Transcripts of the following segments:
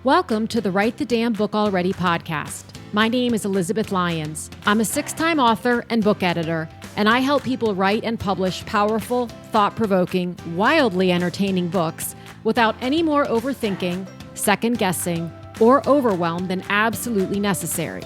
Welcome to the Write the Damn Book Already podcast. My name is Elizabeth Lyons. I'm a 6-time author and book editor, and I help people write and publish powerful, thought-provoking, wildly entertaining books without any more overthinking, second-guessing, or overwhelm than absolutely necessary.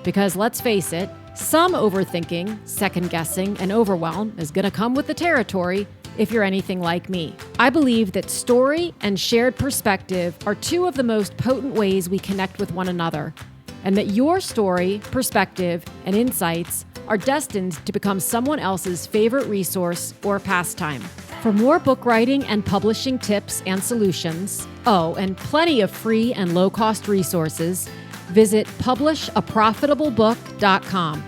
Because let's face it, some overthinking, second-guessing, and overwhelm is going to come with the territory if you're anything like me. I believe that story and shared perspective are two of the most potent ways we connect with one another, and that your story, perspective, and insights are destined to become someone else's favorite resource or pastime. For more book writing and publishing tips and solutions, and plenty of free and low-cost resources, visit publishaprofitablebook.com.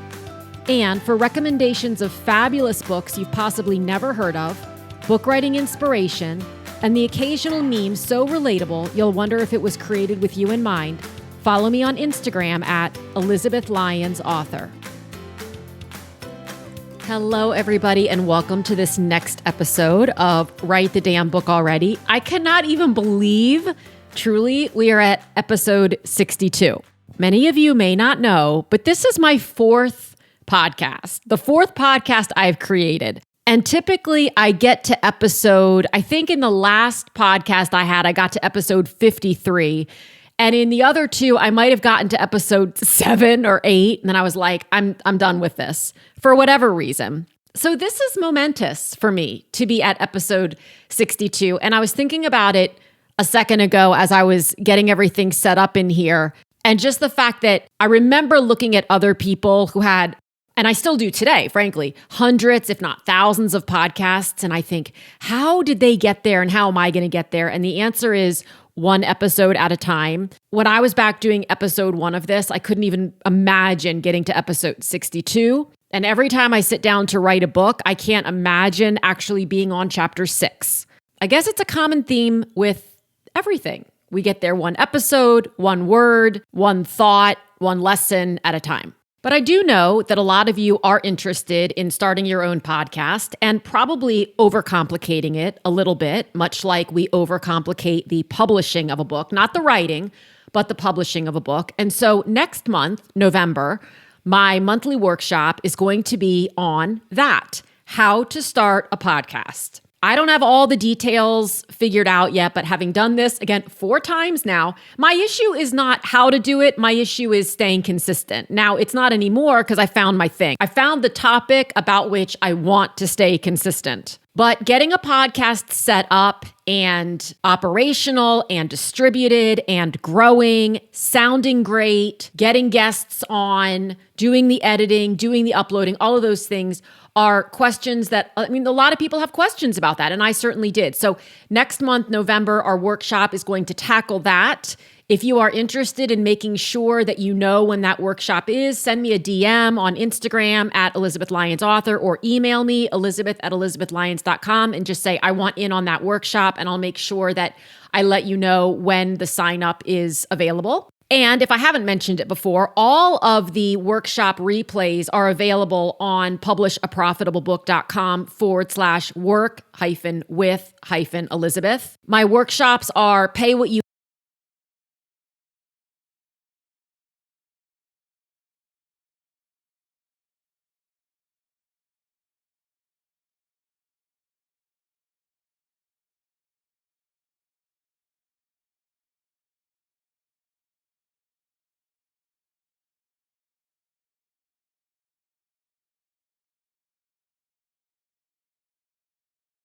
And for recommendations of fabulous books you've possibly never heard of, book writing inspiration, and the occasional meme so relatable you'll wonder if it was created with you in mind, follow me on Instagram at Elizabeth Lyons Author. Hello, everybody, and welcome to this next episode of Write the Damn Book Already. I cannot even believe, truly, we are at episode 62. Many of you may not know, but this is my fourth podcast, the fourth podcast I've created. And typically I get to episode, I think in the last podcast I got to episode 53. And in the other two, I might have gotten to episode 7 or 8. And then I was like, I'm done with this for whatever reason. So this is momentous for me to be at episode 62. And I was thinking about it a second ago as I was getting everything set up in here. And just the fact that I remember looking at other people who had, and I still do today, frankly, hundreds, if not thousands of podcasts. And I think, how did they get there and how am I going to get there? And the answer is one episode at a time. When I was back doing episode 1 of this, I couldn't even imagine getting to episode 62. And every time I sit down to write a book, I can't imagine actually being on chapter 6. I guess it's a common theme with everything. We get there one episode, one word, one thought, one lesson at a time. But I do know that a lot of you are interested in starting your own podcast and probably overcomplicating it a little bit, much like we overcomplicate the publishing of a book, not the writing, but the publishing of a book. And so next month, November, my monthly workshop is going to be on that, how to start a podcast. I don't have all the details figured out yet, but having done this, again, 4 times now, my issue is not how to do it. My issue is staying consistent. Now, it's not anymore because I found my thing. I found the topic about which I want to stay consistent. But getting a podcast set up and operational and distributed and growing, sounding great, getting guests on, doing the editing, doing the uploading, all of those things are questions that, a lot of people have questions about that, and I certainly did. So next month, November, our workshop is going to tackle that. If you are interested in making sure that you know when that workshop is, send me a DM on Instagram at Elizabeth Lyons Author or email me, elizabeth@elizabethlyons.com, and just say, I want in on that workshop, and I'll make sure that I let you know when the sign up is available. And if I haven't mentioned it before, all of the workshop replays are available on publishaprofitablebook.com/work-with-Elizabeth. My workshops are pay what you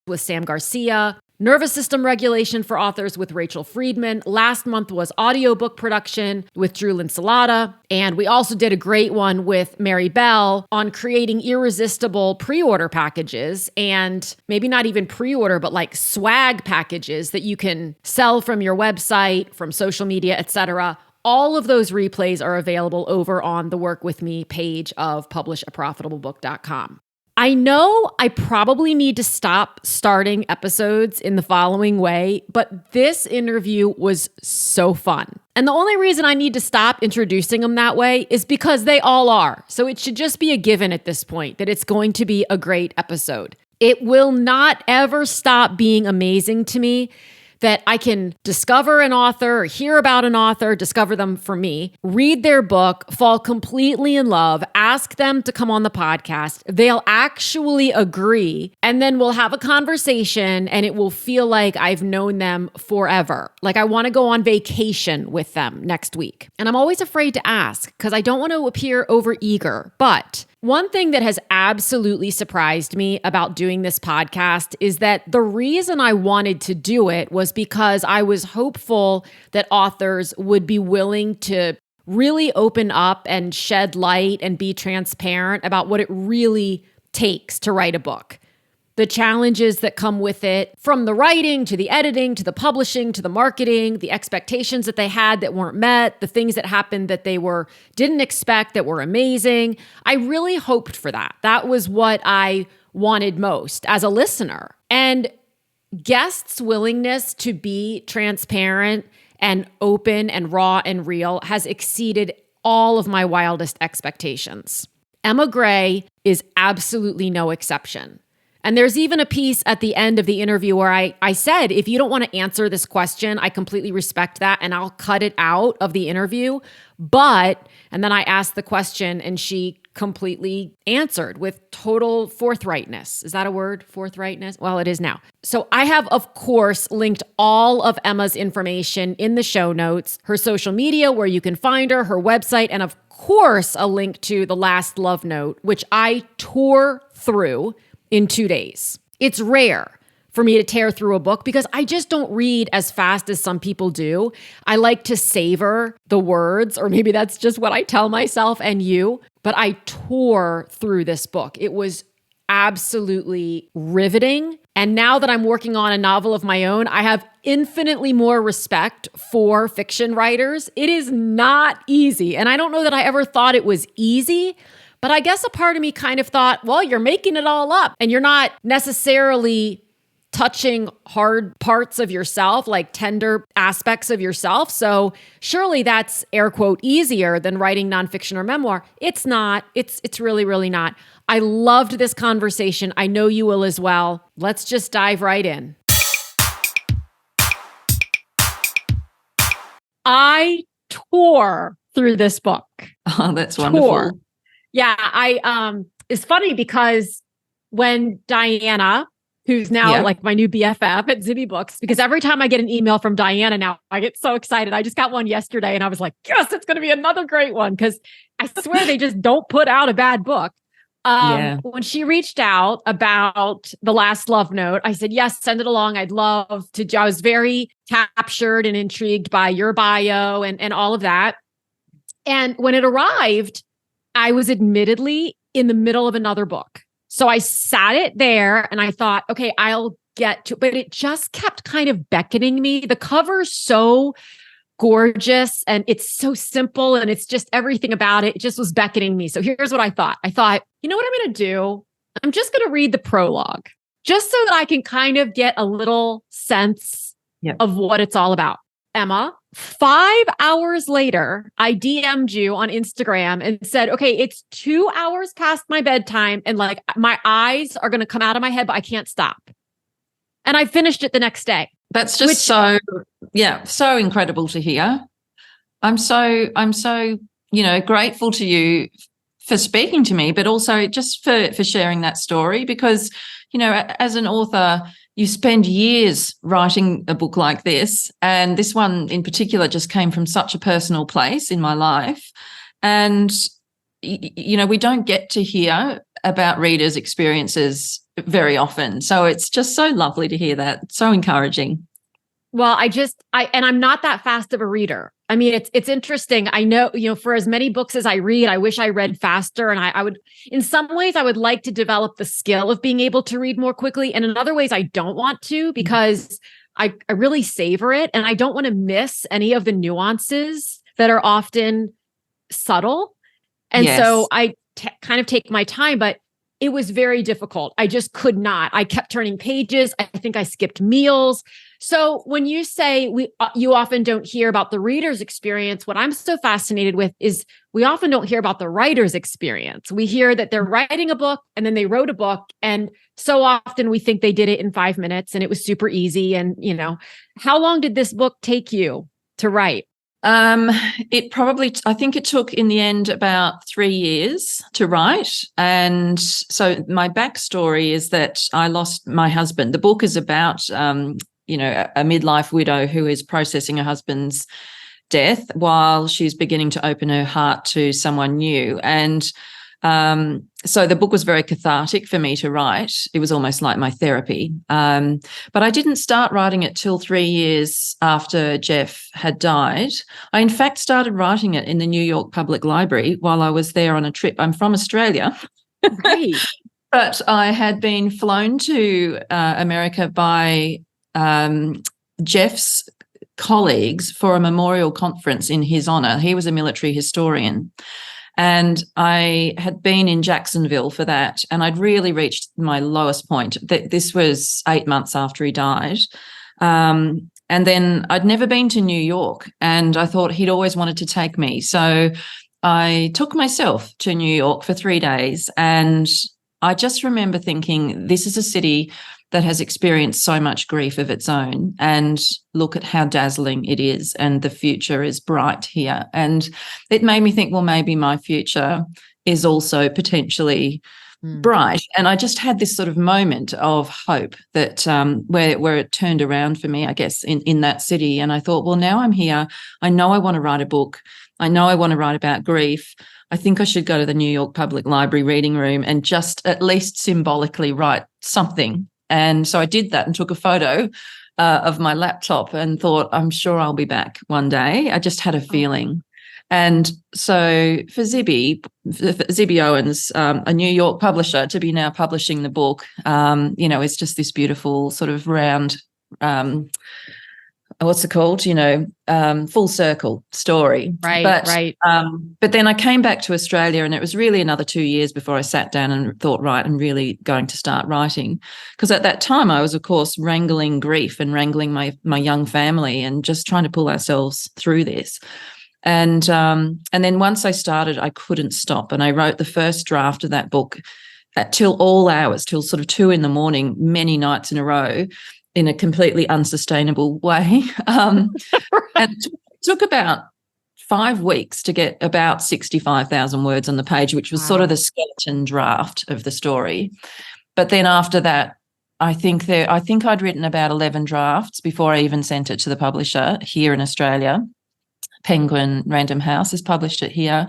with Sam Garcia, nervous system regulation for authors with Rachel Friedman. Last month was audiobook production with Drew Linsalata. And we also did a great one with Mary Bell on creating irresistible pre-order packages, and maybe not even pre-order, but like swag packages that you can sell from your website, from social media, etc. All of those replays are available over on the Work With Me page of publishaprofitablebook.com. I know I probably need to stop starting episodes in the following way, but this interview was so fun. And the only reason I need to stop introducing them that way is because they all are. So it should just be a given at this point that it's going to be a great episode. It will not ever stop being amazing to me that I can discover an author or hear about an author, discover them for me, read their book, fall completely in love, ask them to come on the podcast. They'll actually agree. And then we'll have a conversation and it will feel like I've known them forever. Like I want to go on vacation with them next week. And I'm always afraid to ask because I don't want to appear overeager. But one thing that has absolutely surprised me about doing this podcast is that the reason I wanted to do it was because I was hopeful that authors would be willing to really open up and shed light and be transparent about what it really takes to write a book. The challenges that come with it, from the writing to the editing to the publishing to the marketing, the expectations that they had that weren't met, the things that happened that they didn't expect that were amazing. I really hoped for that. That was what I wanted most as a listener. And guests' willingness to be transparent and open and raw and real has exceeded all of my wildest expectations. Emma Gray is absolutely no exception. And there's even a piece at the end of the interview where I said, if you don't want to answer this question, I completely respect that and I'll cut it out of the interview. And then I asked the question and she completely answered with total forthrightness. Is that a word? Forthrightness? Well, it is now. So I have, of course, linked all of Emma's information in the show notes, her social media, where you can find her website, and of course, a link to The Last Love Note, which I tore through in 2 days. It's rare for me to tear through a book because I just don't read as fast as some people do. I like to savor the words, or maybe that's just what I tell myself and you, but I tore through this book. It was absolutely riveting. And now that I'm working on a novel of my own, I have infinitely more respect for fiction writers. It is not easy. And I don't know that I ever thought it was easy. But I guess a part of me kind of thought, well, you're making it all up and you're not necessarily touching hard parts of yourself, like tender aspects of yourself. So surely that's air quote easier than writing nonfiction or memoir. It's not. It's really, really not. I loved this conversation. I know you will as well. Let's just dive right in. I tore through this book. Oh, that's wonderful. Yeah, it's funny because when Diana, who's now like my new BFF at Zibby Books, because every time I get an email from Diana now, I get so excited. I just got one yesterday and I was like, yes, it's going to be another great one because I swear they just don't put out a bad book. When she reached out about The Last Love Note, I said, yes, send it along. I'd love to. I was very captured and intrigued by your bio and all of that. And when it arrived, I was admittedly in the middle of another book. So I sat it there and I thought, okay, I'll get to, but it just kept kind of beckoning me. The cover's so gorgeous and it's so simple and it's just everything about it. It just was beckoning me. So here's what I thought. I thought, you know what I'm going to do? I'm just going to read the prologue just so that I can kind of get a little sense of what it's all about. Emma, 5 hours later, I DM'd you on Instagram and said, okay, it's 2 hours past my bedtime and like my eyes are going to come out of my head, but I can't stop. And I finished it the next day. That's just so incredible to hear. I'm so, grateful to you for speaking to me, but also just for sharing that story because, as an author, you spend years writing a book like this, and this one in particular just came from such a personal place in my life. And, we don't get to hear about readers' experiences very often. So it's just so lovely to hear that. It's so encouraging. Well, I'm not that fast of a reader. I mean, it's interesting. I know, for as many books as I read, I wish I read faster. And I would, in some ways, I would like to develop the skill of being able to read more quickly. And in other ways, I don't want to because I really savor it. And I don't want to miss any of the nuances that are often subtle. And so I kind of take my time. But it was very difficult. I just could not. I kept turning pages. I think I skipped meals. So when you say you often don't hear about the reader's experience, what I'm so fascinated with is we often don't hear about the writer's experience. We hear that they're writing a book and then they wrote a book. And so often we think they did it in 5 minutes and it was super easy. And, how long did this book take you to write? I think it took in the end about 3 years to write. And so my backstory is that I lost my husband. The book is about, a midlife widow who is processing her husband's death while she's beginning to open her heart to someone new. And so the book was very cathartic for me to write. It was almost like my therapy. But I didn't start writing it till 3 years after Jeff had died. I, in fact, started writing it in the New York Public Library while I was there on a trip. I'm from Australia. Right. But I had been flown to America by Jeff's colleagues for a memorial conference in his honor. He was a military historian. And I had been in Jacksonville for that, and I'd really reached my lowest point. This was 8 months after he died. And then I'd never been to New York, and I thought he'd always wanted to take me. So I took myself to New York for 3 days, and I just remember thinking, this is a city that has experienced so much grief of its own, and look at how dazzling it is, and the future is bright here. And it made me think, well, maybe my future is also potentially bright. And I just had this sort of moment of hope that where it turned around for me, I guess, in that city. And I thought, well, now I'm here. I know I want to write a book. I know I want to write about grief. I think I should go to the New York Public Library reading room and just at least symbolically write something. And so I did that and took a photo of my laptop and thought, I'm sure I'll be back one day. I just had a feeling. And so for Zibby Owens, a New York publisher, to be now publishing the book, it's just this beautiful sort of round, what's it called? Full circle story. Right, right. But then I came back to Australia, and it was really another 2 years before I sat down and thought, right, I'm really going to start writing. Because at that time I was, of course, wrangling grief and wrangling my young family and just trying to pull ourselves through this. And then once I started, I couldn't stop. And I wrote the first draft of that book till all hours, till sort of 2 a.m, many nights in a row, in a completely unsustainable way. And it took about 5 weeks to get about 65,000 words on the page, which was sort of the skeleton draft of the story. But then after that, I think I'd written about 11 drafts before I even sent it to the publisher here in Australia. Penguin Random House has published it here.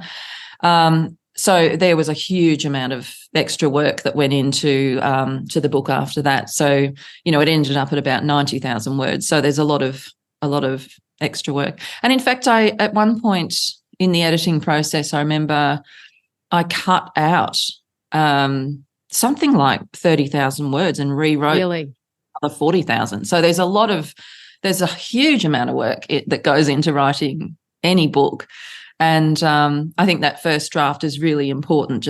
So there was a huge amount of extra work that went into to the book after that. So, it ended up at about 90,000 words. So there's a lot of extra work. And in fact, at one point in the editing process, I remember I cut out something like 30,000 words and rewrote another 40,000. So there's a huge amount of work that goes into writing any book. And I think that first draft is really important.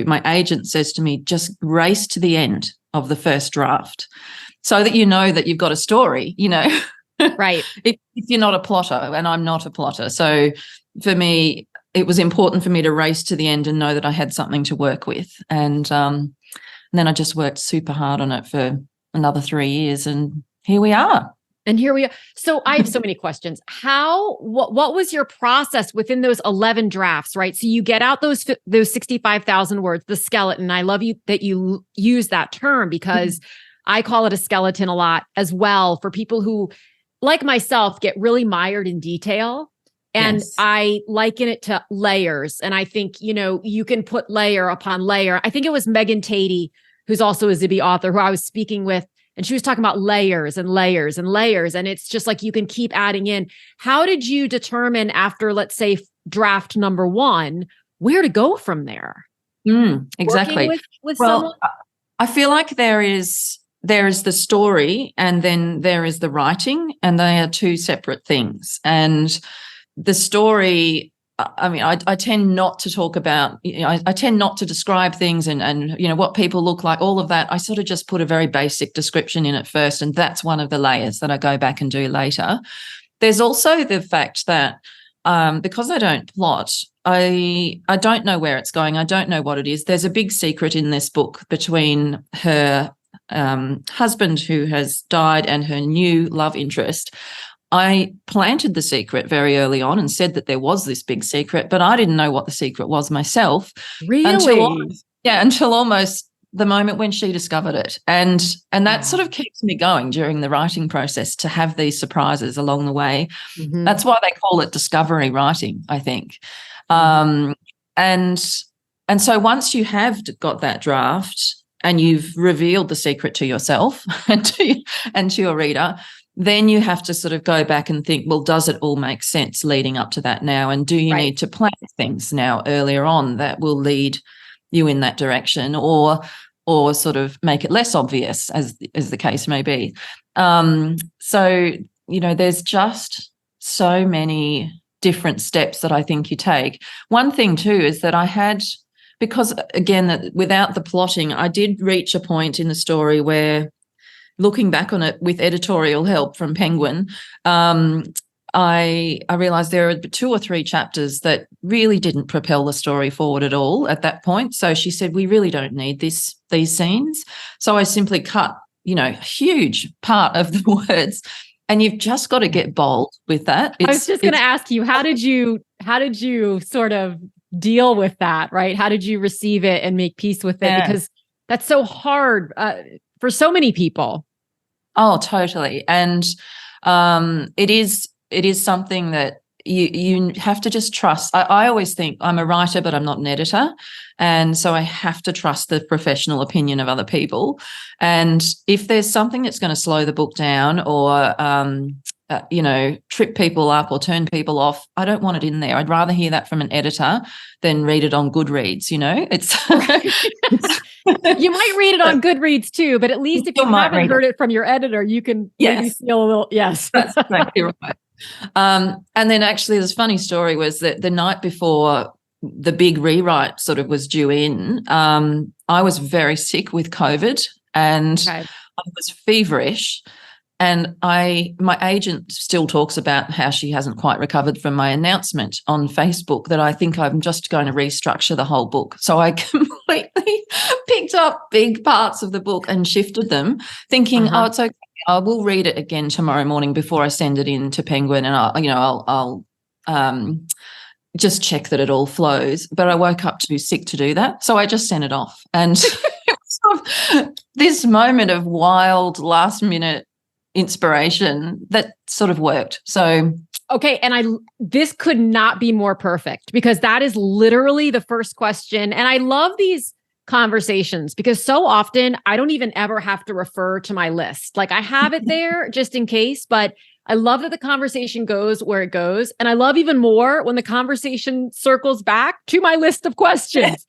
My agent says to me, just race to the end of the first draft so that you know that you've got a story, Right. if you're not a plotter, and I'm not a plotter. So for me, it was important for me to race to the end and know that I had something to work with. And then I just worked super hard on it for another 3 years, and here we are. And here we are. So I have so many questions. What was your process within those 11 drafts, right? So you get out those 65,000 words, the skeleton. I love you that you use that term, because I call it a skeleton a lot as well, for people who, like myself, get really mired in detail. And Yes. I liken it to layers. And I think, you can put layer upon layer. I think it was Megan Tatey, who's also a Zibby author, who I was speaking with, and she was talking about layers and layers and layers. And it's just like you can keep adding in. How did you determine after, let's say, draft number 1, where to go from there? Exactly. Working with someone? I feel like there is the story, and then there is the writing, and they are two separate things. And the story I mean, I tend not to talk about, I tend not to describe things and what people look like, all of that. I sort of just put a very basic description in at first, and that's one of the layers that I go back and do later. There's also the fact that because I don't plot, I don't know where it's going. I don't know what it is. There's a big secret in this book between her husband who has died and her new love interest. I planted the secret very early on and said that there was this big secret, but I didn't know what the secret was myself. Really? Until almost the moment when she discovered it. And that sort of keeps me going during the writing process, to have these surprises along the way. Mm-hmm. That's why they call it discovery writing, I think. And so once you have got that draft and you've revealed the secret to yourself and to your reader, then you have to sort of go back and think, well, does it all make sense leading up to that now? And do you need to plan things now earlier on that will lead you in that direction, or sort of make it less obvious, as the case may be? So, there's just so many different steps that I think you take. One thing too is that I had, because again, that without the plotting, I did reach a point in the story where, looking back on it with editorial help from Penguin, I realised there were 2 or 3 chapters that really didn't propel the story forward at all at that point. So she said, we really don't need these scenes. So I simply cut, a huge part of the words. And you've just got to get bold with that. I was just going to ask you, how did you sort of deal with that, right? How did you receive it and make peace with it? Because that's so hard for so many people. Oh, totally. And it is something that you have to just trust. I always think I'm a writer, but I'm not an editor. And so I have to trust the professional opinion of other people. And if there's something that's going to slow the book down or, trip people up or turn people off, I don't want it in there. I'd rather hear that from an editor than read it on Goodreads, It's you might read it on Goodreads too, but at least if you haven't heard it from your editor, you can maybe feel a little, yes. That's exactly right. And then actually this funny story was that the night before the big rewrite sort of was due in, I was very sick with COVID and I was feverish. And my agent still talks about how she hasn't quite recovered from my announcement on Facebook that I think I'm just going to restructure the whole book. So I completely picked up big parts of the book and shifted them, thinking, oh, it's okay. I will read it again tomorrow morning before I send it in to Penguin, and I'll just check that it all flows. But I woke up too sick to do that, so I just sent it off. And it was sort of this moment of wild last-minute inspiration that sort of worked. So okay, and this could not be more perfect, because that is literally the first question. And I love these conversations because so often I don't even ever have to refer to my list. Like I have it there just in case, but I love that the conversation goes where it goes. And I love even more when the conversation circles back to my list of questions.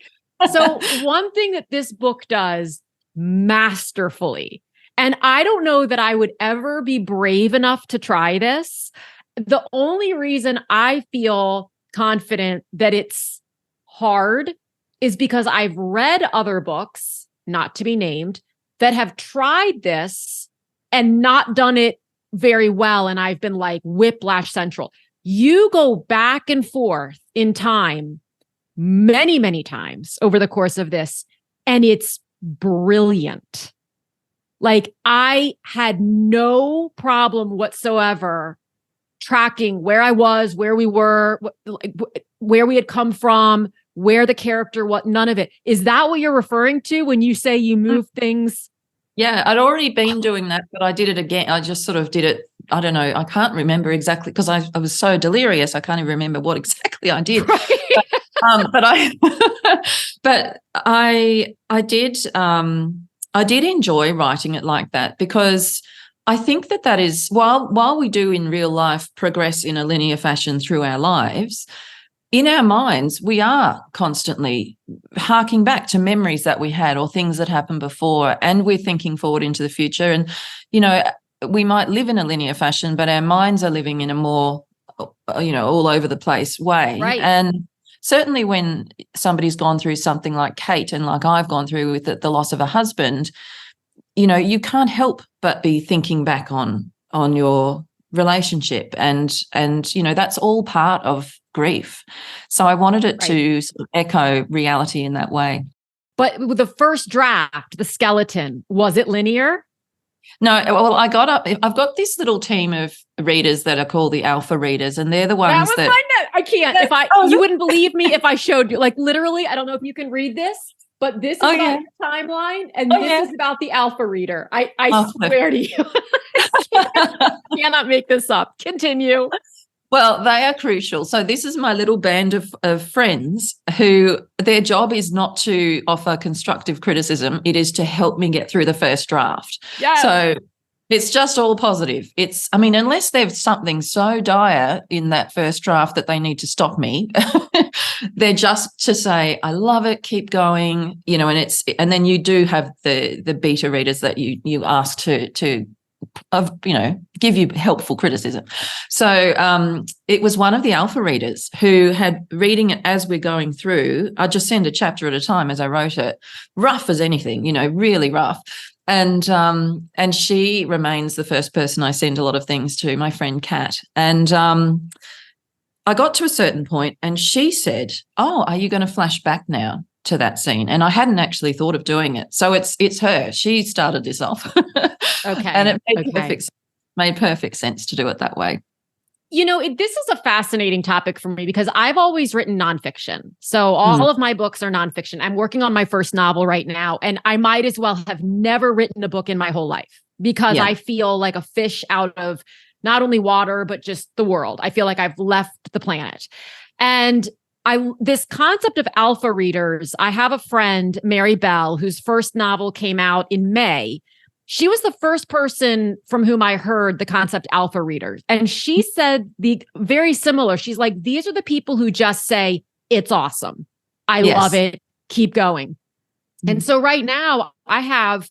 So one thing that this book does masterfully, and I don't know that I would ever be brave enough to try this. The only reason I feel confident that it's hard is because I've read other books, not to be named, that have tried this and not done it very well. And I've been like whiplash central. You go back and forth in time many, many times over the course of this, and it's brilliant. Like I had no problem whatsoever tracking where I was, where we were, where we had come from, where the character, what, none of it. Is that what you're referring to when you say you move things? Yeah, I'd already been doing that, but I did it again. I just sort of did it. I don't know. I can't remember exactly because I was so delirious. I can't even remember what exactly I did. Right. But I did. I did enjoy writing it like that because I think that is while we do in real life progress in a linear fashion through our lives, in our minds, we are constantly harking back to memories that we had or things that happened before, and we're thinking forward into the future. And, we might live in a linear fashion, but our minds are living in a more all over the place way. Right. And certainly when somebody's gone through something like Kate and like I've gone through with the loss of a husband, you can't help but be thinking back on your relationship, and that's all part of grief. So I wanted it to sort of echo reality in that way. But with the first draft, the skeleton, was it linear? No, well, I've got this little team of readers that are called the alpha readers, and they're the ones that I can't. You wouldn't believe me if I showed you. Like literally, I don't know if you can read this, but this is about your timeline, and this is about the alpha reader. I swear to you, I cannot make this up. Continue. Well, they are crucial. So this is my little band of friends who their job is not to offer constructive criticism. It is to help me get through the first draft. Yes. So it's just all positive. Unless there's something so dire in that first draft that they need to stop me, they're just to say, I love it, keep going, and then you do have the beta readers that you ask to give you helpful criticism. So it was one of the alpha readers who had reading it as we're going through. I just send a chapter at a time as I wrote it, rough as anything, really rough. And she remains the first person I send a lot of things to, my friend Kat. And I got to a certain point and she said, "Oh, are you going to flash back now to that scene?" And I hadn't actually thought of doing it. So it's her. She started this off. Okay. And it made perfect sense to do it that way. This is a fascinating topic for me because I've always written nonfiction. So all of my books are nonfiction. I'm working on my first novel right now, and I might as well have never written a book in my whole life because I feel like a fish out of not only water, but just the world. I feel like I've left the planet. And this concept of alpha readers, I have a friend, Mary Bell, whose first novel came out in May. She was the first person from whom I heard the concept alpha readers. And she said the very similar. She's like, these are the people who just say, it's awesome. I love it. Keep going. Mm-hmm. And so right now I have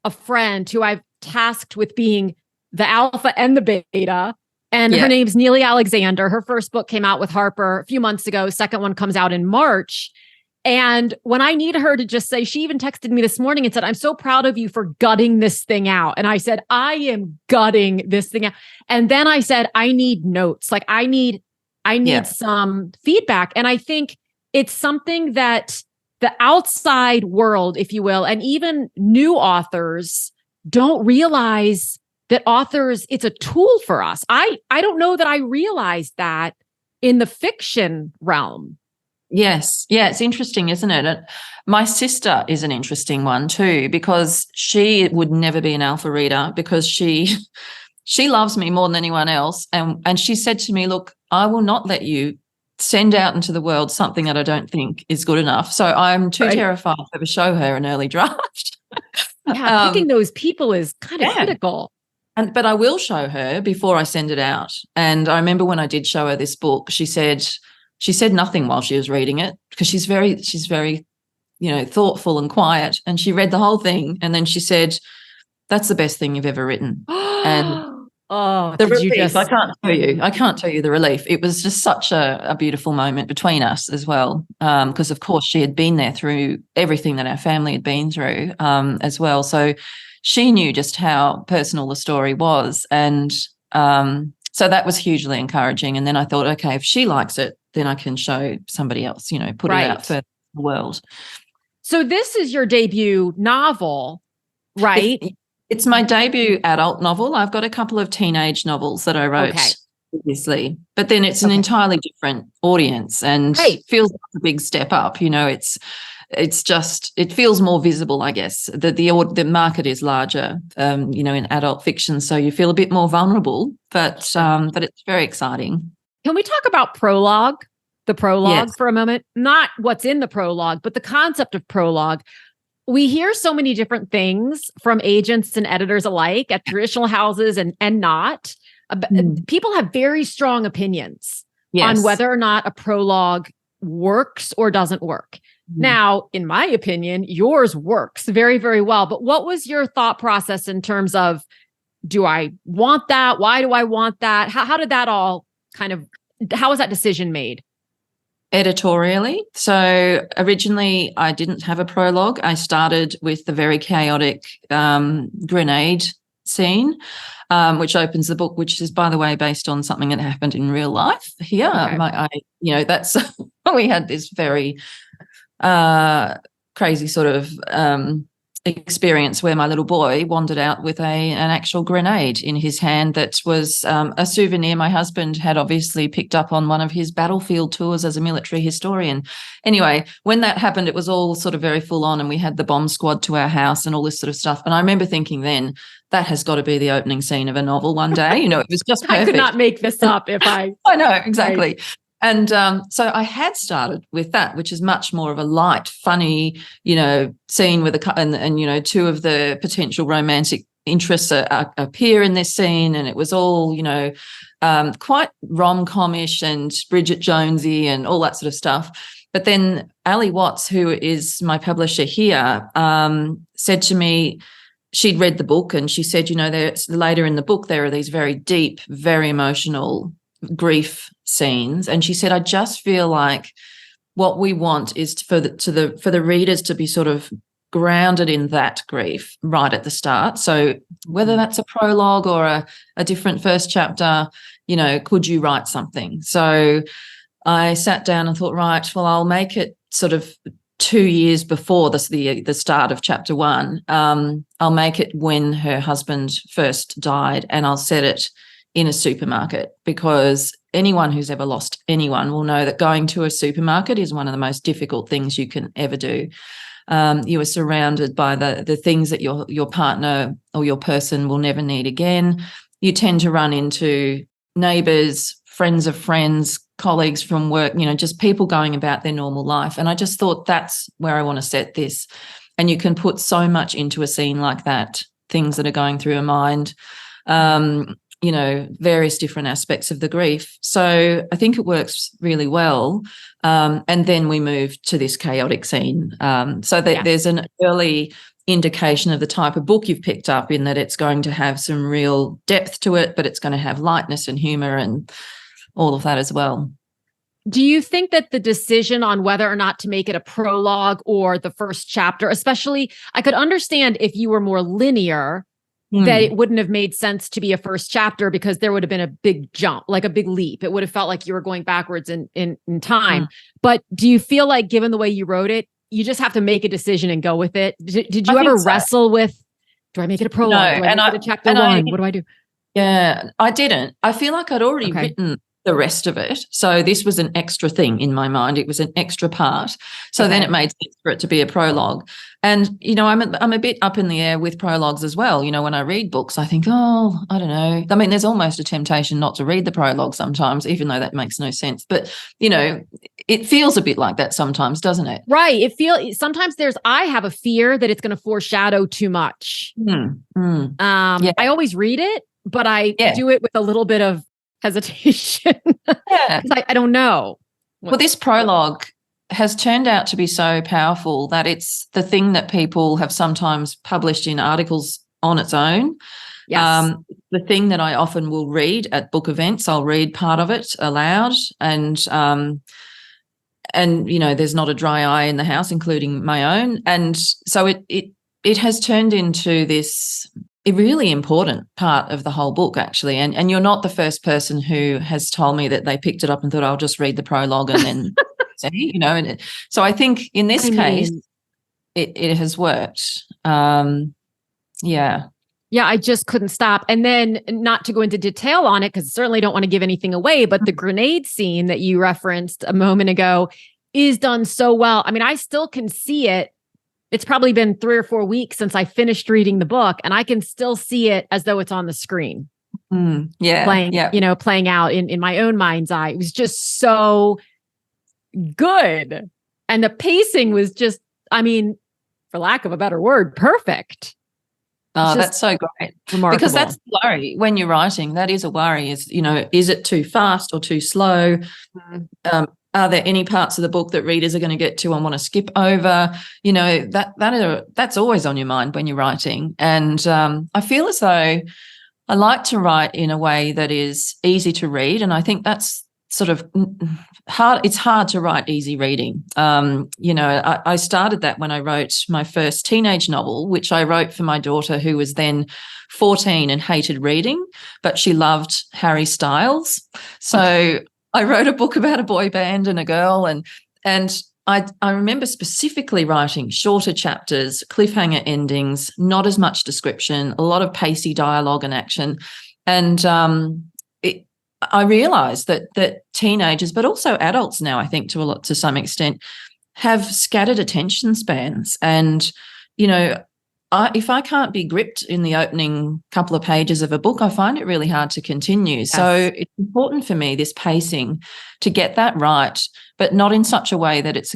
a friend who I've tasked with being the alpha and the beta. And her name's Neely Alexander. Her first book came out with Harper a few months ago. Second one comes out in March. And when I need her to just say, she even texted me this morning and said, "I'm so proud of you for gutting this thing out." And I said, I am gutting this thing out. And then I said, I need notes. Like I need some feedback. And I think it's something that the outside world, if you will, and even new authors don't realize that authors, it's a tool for us. I don't know that I realized that in the fiction realm. Yes. Yeah, it's interesting, isn't it? And my sister is an interesting one too, because she would never be an alpha reader because she loves me more than anyone else. And she said to me, "Look, I will not let you send out into the world something that I don't think is good enough. So I'm too terrified to ever show her an early draft." Yeah, picking those people is kind of critical. But I will show her before I send it out. And I remember when I did show her this book, she said nothing while she was reading it because she's very, thoughtful and quiet. And she read the whole thing. And then she said, "That's the best thing you've ever written." And the relief, I can't tell you the relief. It was just such a beautiful moment between us as well. Because of course she had been there through everything that our family had been through as well. So she knew just how personal the story was. And so that was hugely encouraging. And then I thought, okay, if she likes it, then I can show somebody else, put it out for the world. So this is your debut novel, right? It's my debut adult novel. I've got a couple of teenage novels that I wrote previously, but then it's an entirely different audience and feels like a big step up. It feels more visible, I guess. The market is larger, in adult fiction, so you feel a bit more vulnerable, but it's very exciting. Can we talk about the prologue for a moment? Not what's in the prologue, but the concept of prologue. We hear so many different things from agents and editors alike at traditional houses and not. People have very strong opinions on whether or not a prologue works or doesn't work. Now, in my opinion, yours works very, very well. But what was your thought process in terms of, do I want that? Why do I want that? How did that all how was that decision made? Editorially. So originally I didn't have a prologue. I started with the very chaotic grenade scene, which opens the book, which is, by the way, based on something that happened in real life here. Okay. That's we had this very crazy sort of experience where my little boy wandered out with an actual grenade in his hand that was a souvenir my husband had obviously picked up on one of his battlefield tours as a military historian. Anyway, when that happened, it was all sort of very full on, and we had the bomb squad to our house and all this sort of stuff. And I remember thinking then, that has got to be the opening scene of a novel one day. It was just perfect. I could not make this up if I... I know, exactly. Right. And so I had started with that, which is much more of a light, funny, scene with and two of the potential romantic interests appear in this scene, and it was all, quite rom-com-ish and Bridget Jonesy and all that sort of stuff. But then Ali Watts, who is my publisher here, said to me, she'd read the book, and she said, later in the book there are these very deep, very emotional grief scenes, and she said, I just feel like what we want is for the readers to be sort of grounded in that grief right at the start. So whether that's a prologue or a different first chapter, could you write something? So I sat down and thought, right, well, I'll make it sort of 2 years before the start of chapter 1. I'll make it when her husband first died, and I'll set it in a supermarket, because anyone who's ever lost anyone will know that going to a supermarket is one of the most difficult things you can ever do. You are surrounded by the things that your partner or your person will never need again. You tend to run into neighbours, friends of friends, colleagues from work, just people going about their normal life. And I just thought, that's where I want to set this. And you can put so much into a scene like that, things that are going through your mind, various different aspects of the grief. So I think it works really well. And then we move to this chaotic scene. There's an early indication of the type of book you've picked up, in that it's going to have some real depth to it, but it's going to have lightness and humor and all of that as well. Do you think that the decision on whether or not to make it a prologue or the first chapter, especially, I could understand if you were more linear, that it wouldn't have made sense to be a first chapter, because there would have been a big jump, like a big leap. It would have felt like you were going backwards in time. But do you feel like, given the way you wrote it, you just have to make a decision and go with it? Did you ever wrestle with, do I make it a prologue? No, do I make it a chapter 1? What do I do? Yeah, I didn't. I feel like I'd already written the rest of it. So this was an extra thing in my mind. It was an extra part. So then it made sense for it to be a prologue. And, I'm a bit up in the air with prologues as well. When I read books, I think, I don't know. I mean, there's almost a temptation not to read the prologue sometimes, even though that makes no sense. But, it feels a bit like that sometimes, doesn't it? Right. Sometimes I have a fear that it's going to foreshadow too much. I always read it, but I do it with a little bit of hesitation. I don't know. Well, this prologue has turned out to be so powerful that it's the thing that people have sometimes published in articles on its own. Yes. The thing that I often will read at book events, I'll read part of it aloud, and there's not a dry eye in the house, including my own. And so it has turned into this a really important part of the whole book, actually. And you're not the first person who has told me that they picked it up and thought, I'll just read the prologue and then see, And so I think in this case, it has worked. Yeah, I just couldn't stop. And then, not to go into detail on it, because I certainly don't want to give anything away, but the grenade scene that you referenced a moment ago is done so well. I mean, I still can see it. It's probably been 3 or 4 weeks since I finished reading the book, and I can still see it as though it's on the screen. Playing out in my own mind's eye. It was just so good. And the pacing was just, for lack of a better word, perfect. Oh, that's so great. Remarkable. Because that's the worry when you're writing. That is a worry, is it too fast or too slow? Are there any parts of the book that readers are going to get to and want to skip over? That's always on your mind when you're writing. And I feel as though I like to write in a way that is easy to read, and I think that's sort of hard. It's hard to write easy reading. I started that when I wrote my first teenage novel, which I wrote for my daughter, who was then 14 and hated reading, but she loved Harry Styles. So I wrote a book about a boy band and a girl, and I remember specifically writing shorter chapters, cliffhanger endings, not as much description, a lot of pacey dialogue and action. And I realised that teenagers, but also adults now, I think to some extent, have scattered attention spans. And, if I can't be gripped in the opening couple of pages of a book, I find it really hard to continue. Yes. So it's important for me, this pacing, to get that right, but not in such a way that it's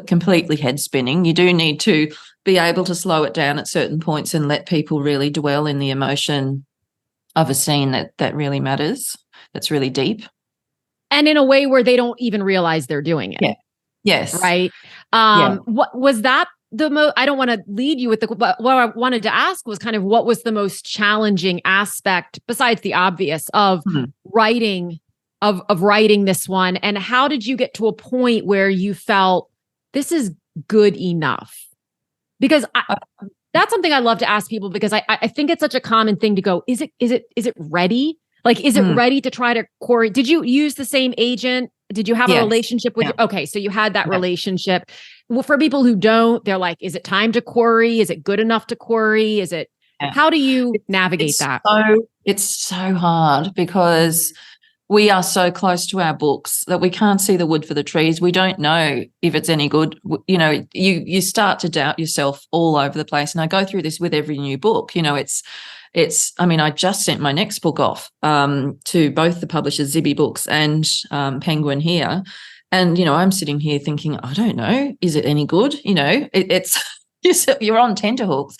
completely head spinning. You do need to be able to slow it down at certain points and let people really dwell in the emotion of a scene that really matters, that's really deep. And in a way where they don't even realize they're doing it. Yeah. Yes. Right. What was that? I don't want to lead you with but what I wanted to ask was kind of what was the most challenging aspect, besides the obvious, of writing this one, and how did you get to a point where you felt this is good enough? Because that's something I love to ask people, because I think it's such a common thing to go, is it ready? Like, is it ready to try to query? Did you use the same agent? Did you have a relationship with okay, so you had that relationship. Well, for people who don't, they're like, is it time to query? Is it good enough to query? Is it, how do you navigate that? It's so hard because we are so close to our books that we can't see the wood for the trees. We don't know if it's any good. You start to doubt yourself all over the place. And I go through this with every new book. I just sent my next book off to both the publishers, Zibby Books and Penguin here. And, I'm sitting here thinking, I don't know, is it any good? It's you're on tenterhooks.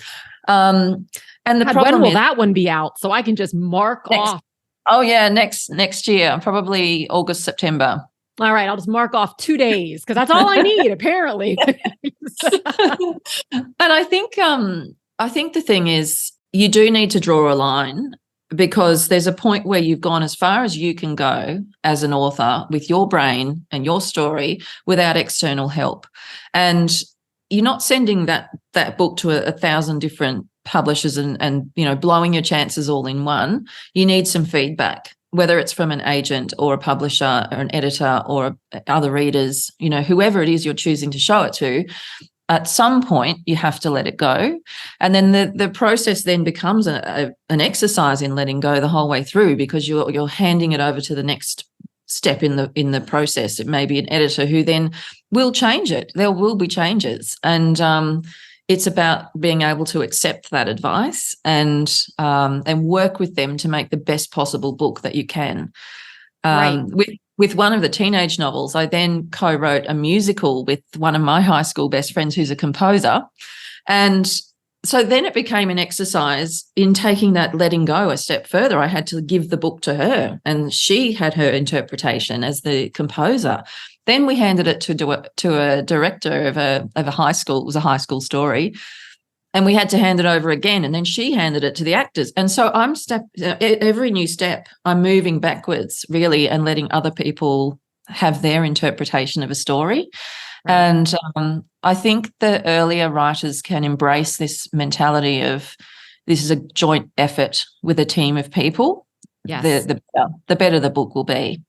And the problem when will that one be out? So I can just mark off. Oh, yeah, next year, probably August, September. All right, I'll just mark off 2 days because that's all I need, apparently. And I think the thing is, you do need to draw a line, because there's a point where you've gone as far as you can go as an author with your brain and your story without external help. And you're not sending that book to 1,000 different publishers and blowing your chances all in one. You need some feedback, whether it's from an agent or a publisher or an editor or other readers, whoever it is you're choosing to show it to. At some point, you have to let it go. And then the process then becomes an exercise in letting go the whole way through, because you're handing it over to the next step in the process. It may be an editor who then will change it. There will be changes. And it's about being able to accept that advice and work with them to make the best possible book that you can. Right. With one of the teenage novels, I then co-wrote a musical with one of my high school best friends who's a composer. And so then it became an exercise in taking that letting go a step further. I had to give the book to her, and she had her interpretation as the composer. Then we handed it to a director of a high school. It was a high school story. And we had to hand it over again, and then she handed it to the actors. And so every new step, I'm moving backwards, really, and letting other people have their interpretation of a story. Right. And I think the earlier writers can embrace this mentality of this is a joint effort with a team of people. Yes. The better the book will be.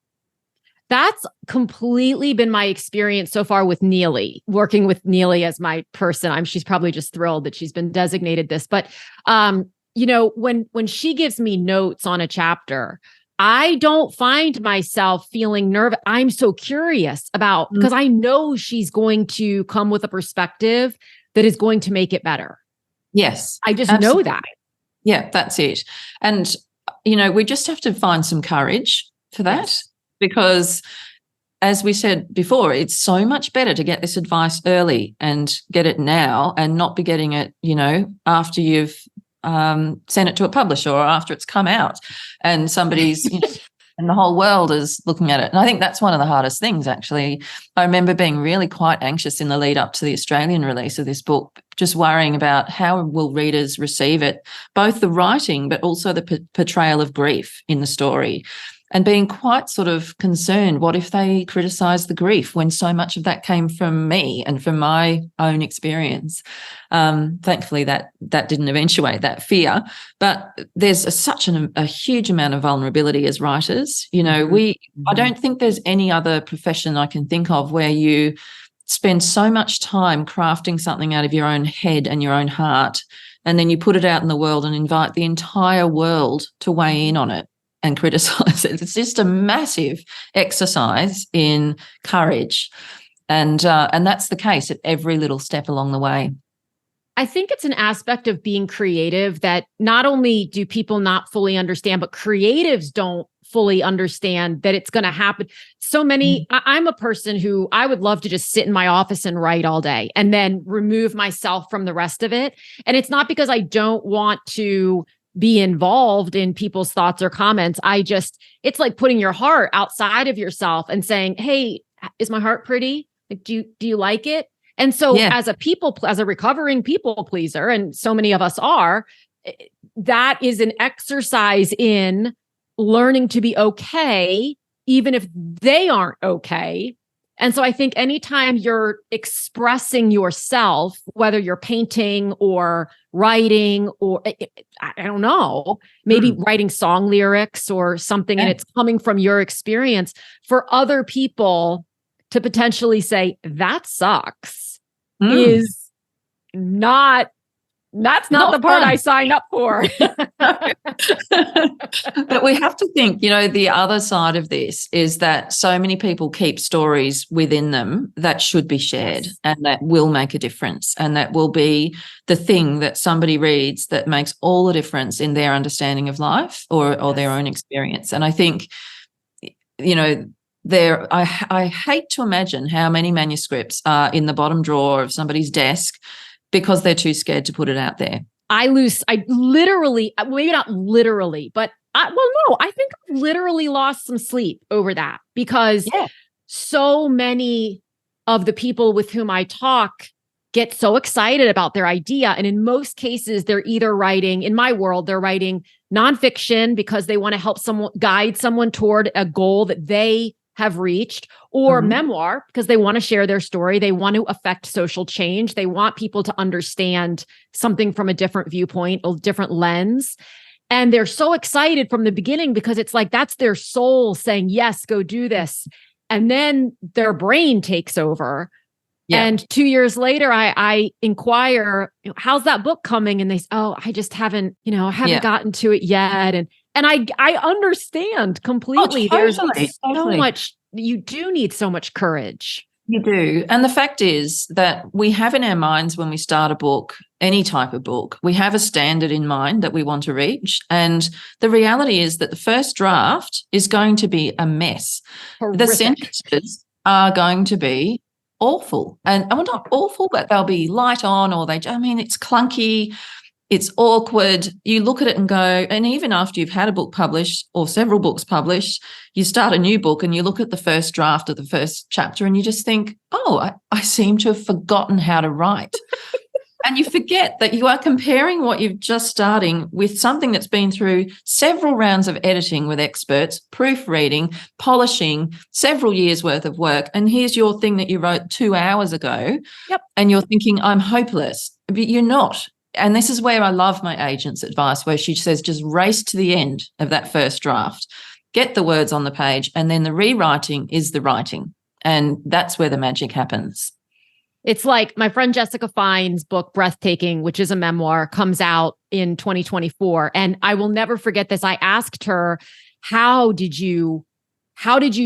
That's completely been my experience so far with Neely, working with Neely as my person. She's probably just thrilled that she's been designated this. But, when she gives me notes on a chapter, I don't find myself feeling nervous. I'm so curious about, because I know she's going to come with a perspective that is going to make it better. Yes. I just know that. Yeah, that's it. And, we just have to find some courage for that. Yes. Because, as we said before, it's so much better to get this advice early and get it now, and not be getting it, after you've sent it to a publisher or after it's come out and somebody's, and the whole world is looking at it. And I think that's one of the hardest things, actually. I remember being really quite anxious in the lead up to the Australian release of this book just worrying about how will readers receive it, both the writing but also the portrayal of grief in the story, and being quite sort of concerned, what if they criticise the grief when so much of that came from me and from my own experience? Thankfully, that didn't eventuate that fear. But there's such a huge amount of vulnerability as writers. You know, I don't think there's any other profession I can think of where you spend so much time crafting something out of your own head and your own heart, and then you put it out in the world and invite the entire world to weigh in on it and criticize it. It's just a massive exercise in courage. And that's the case at every little step along the way. I think it's an aspect of being creative that not only do people not fully understand, but creatives don't fully understand that it's going to happen. So many, I'm a person who I would love to just sit in my office and write all day and then remove myself from the rest of it. And it's not because I don't want to be involved in people's thoughts or comments. It's like putting your heart outside of yourself and saying, hey, is my heart pretty? Like, do you like it? And so as a recovering people pleaser, and so many of us are, that is an exercise in learning to be okay, even if they aren't okay. And so I think anytime you're expressing yourself, whether you're painting or writing or I don't know, maybe writing song lyrics or something, and it's coming from your experience, for other people to potentially say, that sucks, is not, that's not the part fun. I signed up for. But we have to think, you know, the other side of this is that so many people keep stories within them that should be shared and that will make a difference, and that will be the thing that somebody reads that makes all the difference in their understanding of life or their own experience. And I think, you know, I hate to imagine how many manuscripts are in the bottom drawer of somebody's desk because they're too scared to put it out there. I literally, maybe not literally, but I think I've literally lost some sleep over that, because so many of the people with whom I talk get so excited about their idea. And in most cases, they're either writing, in my world, they're writing nonfiction because they want to help guide someone toward a goal that they have reached, or memoir because they want to share their story. They want to affect social change. They want people to understand something from a different viewpoint, a different lens. And they're so excited from the beginning because it's like, that's their soul saying, yes, go do this. And then their brain takes over. Yeah. And 2 years later, I inquire, how's that book coming? And they say, oh, I just haven't gotten to it yet. And I understand completely. Oh, totally, There's so much, you do need so much courage. You do. And the fact is that we have in our minds when we start a book, any type of book, we have a standard in mind that we want to reach. And the reality is that the first draft is going to be a mess. Horrific. The sentences are going to be awful. And well, not awful, but they'll be light on, or it's clunky. It's awkward. You look at it and go, and even after you've had a book published or several books published, you start a new book and you look at the first draft of the first chapter and you just think, oh, I seem to have forgotten how to write. And you forget that you are comparing what you've just starting with something that's been through several rounds of editing with experts, proofreading, polishing, several years worth of work. And here's your thing that you wrote 2 hours ago. Yep. And you're thinking, I'm hopeless. But you're not. And this is where I love my agent's advice, where she says, just race to the end of that first draft, get the words on the page, and then the rewriting is the writing. And that's where the magic happens. It's like my friend Jessica Fine's book, Breathtaking, which is a memoir, comes out in 2024. And I will never forget this. I asked her, how did you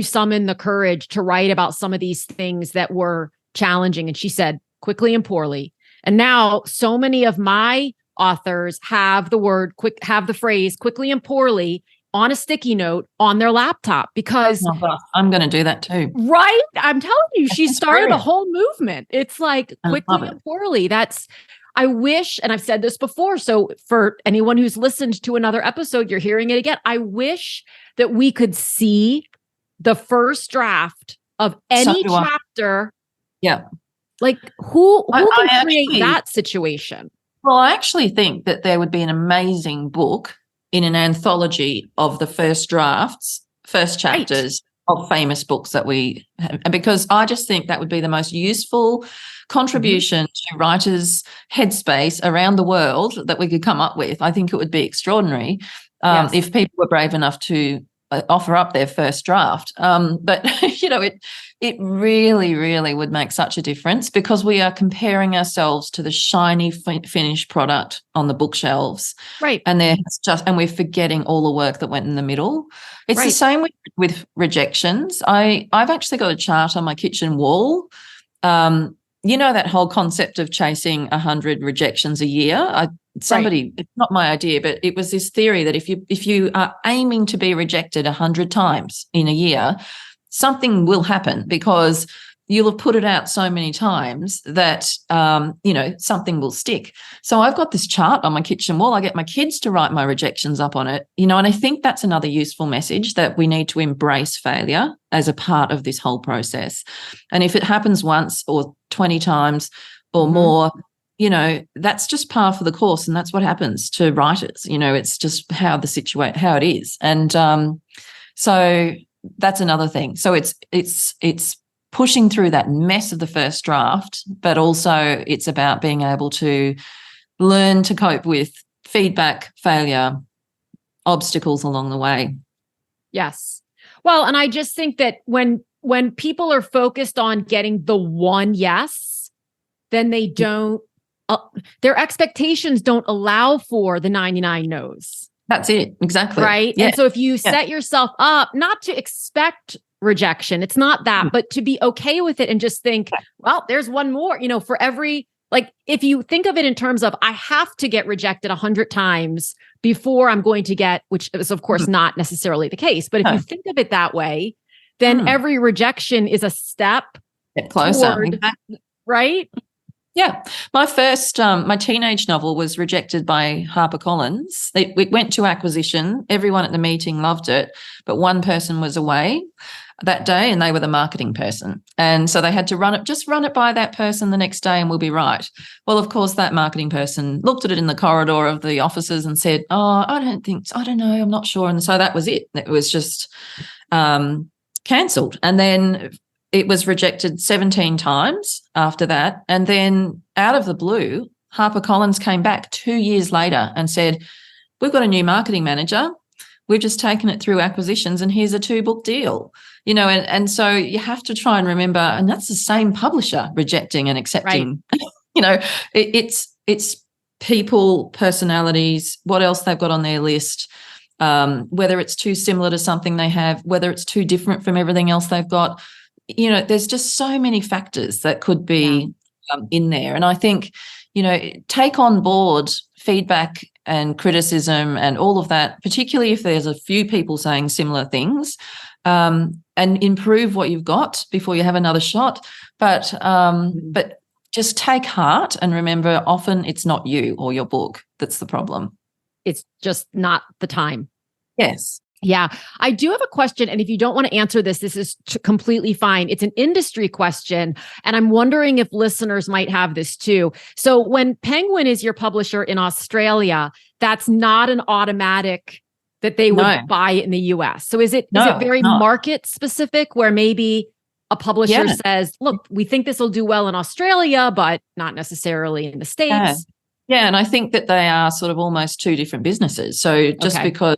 summon the courage to write about some of these things that were challenging? And she said, quickly and poorly. And now so many of my authors have the phrase quickly and poorly on a sticky note on their laptop, because I'm going to do that too. Right? I'm telling you, she started a whole movement. It's like quickly and poorly. I wish, and I've said this before, so for anyone who's listened to another episode, you're hearing it again. I wish that we could see the first draft of any chapter. Yeah. Like who can I create actually, that situation? well, I actually think that there would be an amazing book in an anthology of the first drafts, first Right. chapters of famous books that we have, because I just think that would be the most useful contribution to writers' headspace around the world that we could come up with. I think it would be extraordinary Yes. if people were brave enough to offer up their first draft. But it really, really would make such a difference, because we are comparing ourselves to the shiny finished product on the bookshelves. Right. And we're forgetting all the work that went in the middle. It's the Right. same with rejections. I've actually got a chart on my kitchen wall. That whole concept of chasing 100 rejections a year. It's not my idea, but it was this theory that if you are aiming to be rejected 100 times in a year, something will happen, because you'll have put it out so many times that something will stick. So I've got this chart on my kitchen wall. I get my kids to write my rejections up on it, and I think that's another useful message, that we need to embrace failure as a part of this whole process. And if it happens once or 20 times or more, that's just par for the course, and that's what happens to writers. It's just how it is. And so that's another thing. So it's pushing through that mess of the first draft, but also it's about being able to learn to cope with feedback, failure, obstacles along the way. Yes. Well, and I just think that when people are focused on getting the one yes, then they don't, their expectations don't allow for the 99 no's. That's it. Exactly. Right. Yeah. And so if you set yourself up not to expect rejection, it's not that, but to be okay with it and just think, well, there's one more, for every, like, if you think of it in terms of, I have to get rejected 100 times before I'm going to get, which is of course not necessarily the case, but if you think of it that way, then every rejection is a step closer. Toward, right? Yeah. My teenage novel was rejected by HarperCollins. It went to acquisition. Everyone at the meeting loved it, but one person was away that day, and they were the marketing person. And so they had to run it by that person the next day and we'll be right. Well, of course, that marketing person looked at it in the corridor of the offices and said, oh, I don't know, I'm not sure. And so that was it. It was just cancelled. And then it was rejected 17 times after that. And then out of the blue, HarperCollins came back 2 years later and said, we've got a new marketing manager. We've just taken it through acquisitions and here's a 2-book deal. And so you have to try and remember, and that's the same publisher rejecting and accepting. Right. It's people, personalities, what else they've got on their list, whether it's too similar to something they have, whether it's too different from everything else they've got. There's just so many factors that could be in there. And I think, take on board feedback and criticism and all of that, particularly if there's a few people saying similar things, and improve what you've got before you have another shot. But just take heart and remember, often it's not you or your book that's the problem. It's just not the time. Yes. Yeah, I do have a question. And if you don't want to answer this is completely fine. It's an industry question. And I'm wondering if listeners might have this too. So when Penguin is your publisher in Australia, that's not an automatic that they would buy it in the US. So is it very market specific, where maybe a publisher says, look, we think this will do well in Australia, but not necessarily in the States? Yeah, and I think that they are sort of almost two different businesses. So just because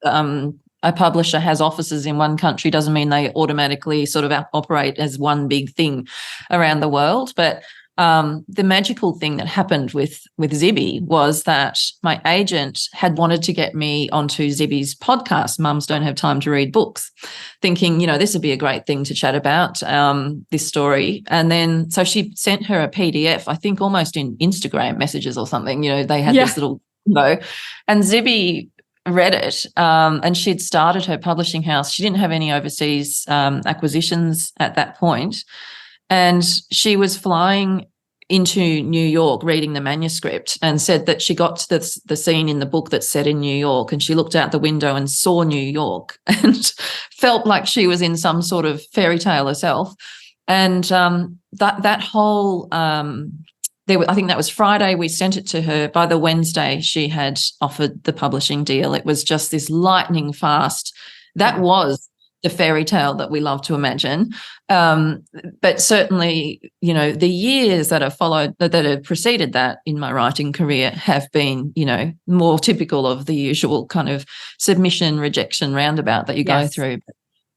a publisher has offices in one country doesn't mean they automatically sort of operate as one big thing around the world. But the magical thing that happened with Zibby was that my agent had wanted to get me onto Zibby's podcast, Mums Don't Have Time to Read Books, thinking, this would be a great thing to chat about, this story. And then so she sent her a PDF, I think almost in Instagram messages or something. They had this little, and Zibby read it, and she'd started her publishing house. She didn't have any overseas acquisitions at that point, and she was flying into New York reading the manuscript, and said that she got to the scene in the book that's set in New York, and she looked out the window and saw New York and felt like she was in some sort of fairy tale herself. And that whole I think that was Friday. We sent it to her. By the Wednesday, she had offered the publishing deal. It was just this lightning fast. That was the fairy tale that we love to imagine. But certainly, the years that have followed, that have preceded that in my writing career have been, more typical of the usual kind of submission, rejection roundabout that you go through.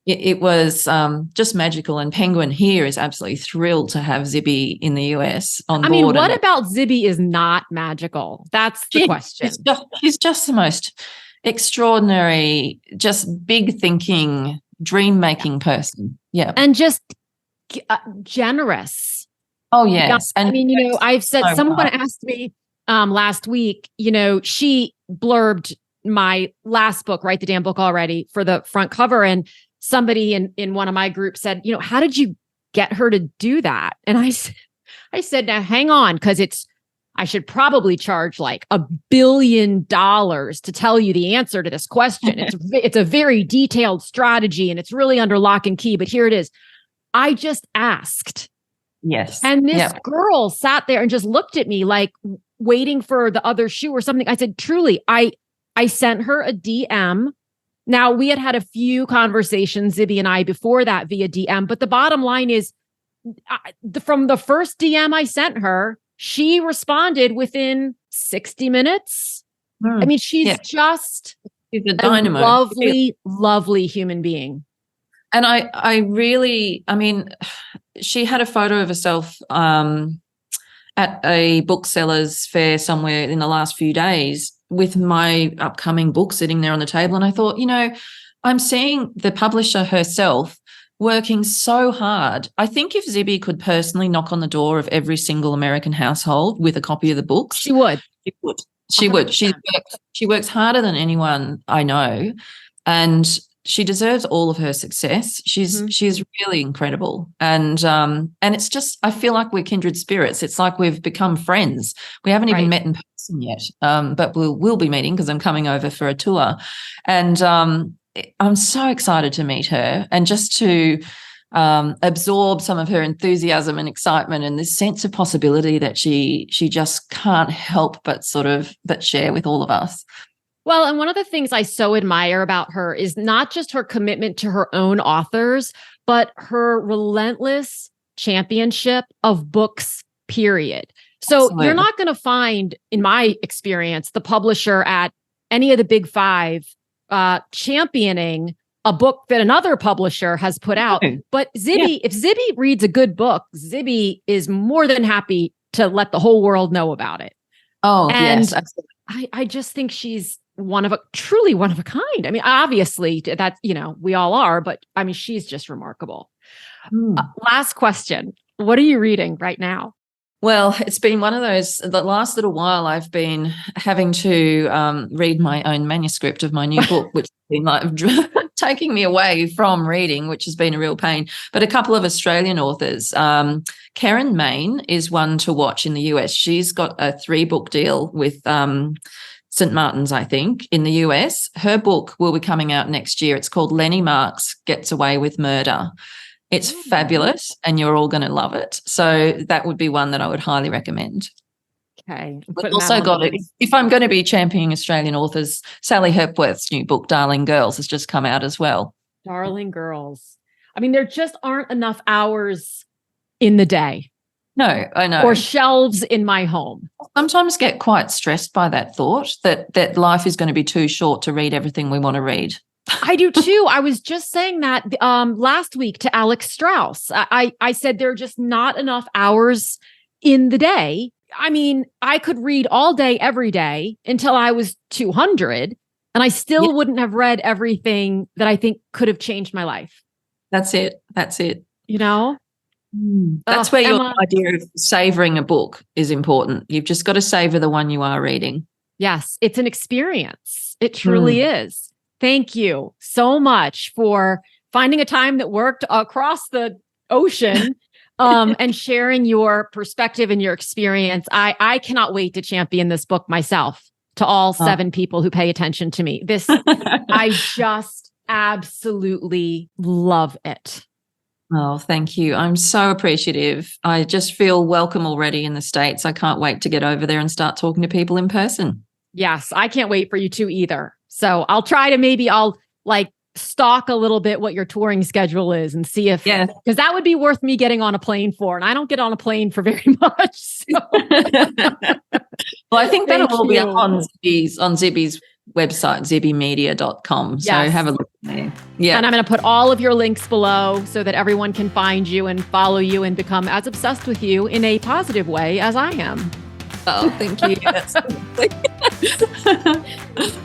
It was just magical, and Penguin here is absolutely thrilled to have Zibby in the US on board. I mean, what about Zibby is not magical? That's the question. She's just the most extraordinary, just big thinking, dream making person. Yeah. And just generous. Oh, yes. And I mean, I've said, someone asked me last week, she blurbed my last book, Write the Damn Book Already, for the front cover. And somebody in one of my groups said, how did you get her to do that? And I said, now hang on, because I should probably charge like $1 billion to tell you the answer to this question. It's a very detailed strategy, and it's really under lock and key, but here it is. I just asked. Yes. And this girl sat there and just looked at me like waiting for the other shoe or something. I said, truly, I sent her a DM. Now, we had a few conversations, Zibby and I, before that via DM, but the bottom line is from the first DM I sent her, she responded within 60 minutes. I mean, she's just a dynamo. Lovely, lovely human being. And I really, she had a photo of herself at a bookseller's fair somewhere in the last few days with my upcoming book sitting there on the table. And I thought, I'm seeing the publisher herself working so hard. I think if Zibby could personally knock on the door of every single American household with a copy of the books, she would. She would. She works harder than anyone I know, and she deserves all of her success. She's really incredible, and it's just, I feel like we're kindred spirits. It's like we've become friends. We haven't even met in person yet, but we'll be meeting because I'm coming over for a tour, and I'm so excited to meet her and just to absorb some of her enthusiasm and excitement and this sense of possibility that she just can't help but share with all of us. Well, and one of the things I so admire about her is not just her commitment to her own authors, but her relentless championship of books, period. So Absolutely. You're not going to find, in my experience, the publisher at any of the big five championing a book that another publisher has put out. But Zibby, if Zibby reads a good book, Zibby is more than happy to let the whole world know about it. Oh, and yes. Absolutely. I just think she's truly one of a kind. I mean, obviously that, we all are, but I mean, she's just remarkable. Last question. What are you reading right now? Well, it's been one of those, the last little while I've been having to read my own manuscript of my new book, which has been like taking me away from reading, which has been a real pain. But a couple of Australian authors, Karen Main is one to watch in the US. She's got a 3-book deal with St. Martin's, I think, in the US. Her book will be coming out next year. It's called Lenny Marks Gets Away with Murder. It's fabulous, and you're all going to love it. So that would be one that I would highly recommend. Okay. We've also got it. If I'm going to be championing Australian authors, Sally Hepworth's new book, Darling Girls, has just come out as well. Darling Girls. I mean, there just aren't enough hours in the day. No, I know. Or shelves in my home. Sometimes get quite stressed by that thought that life is going to be too short to read everything we want to read. I do too. I was just saying that last week to Alex Strauss. I said there are just not enough hours in the day. I mean, I could read all day, every day until I was 200, and I still wouldn't have read everything that I think could have changed my life. That's it. That's it. That's where your idea of savoring a book is important. You've just got to savor the one you are reading. Yes, it's an experience. It truly is. Thank you so much for finding a time that worked across the ocean and sharing your perspective and your experience. I cannot wait to champion this book myself to all 7 people who pay attention to me. I just absolutely love it. Oh, thank you. I'm so appreciative. I just feel welcome already in the States. I can't wait to get over there and start talking to people in person. Yes, I can't wait for you to either. So I'll try to I'll like stalk a little bit what your touring schedule is and see if, because that would be worth me getting on a plane for. And I don't get on a plane for very much. So. Well, I think that'll all be up on Zibby's website, zibbymedia.com. So have a look there. Yeah. And I'm going to put all of your links below so that everyone can find you and follow you and become as obsessed with you in a positive way as I am. Oh, thank you. That's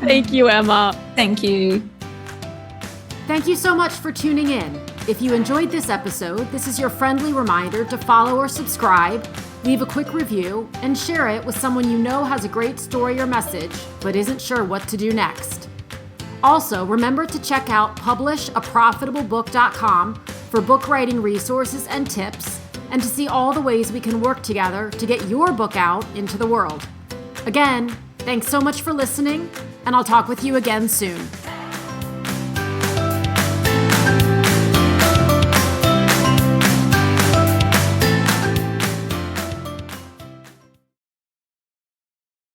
Thank you, Emma. Thank you. Thank you so much for tuning in. If you enjoyed this episode, this is your friendly reminder to follow or subscribe, leave a quick review, and share it with someone you know has a great story or message, but isn't sure what to do next. Also, remember to check out publishaprofitablebook.com for book writing resources and tips, and to see all the ways we can work together to get your book out into the world. Again, thanks so much for listening, and I'll talk with you again soon.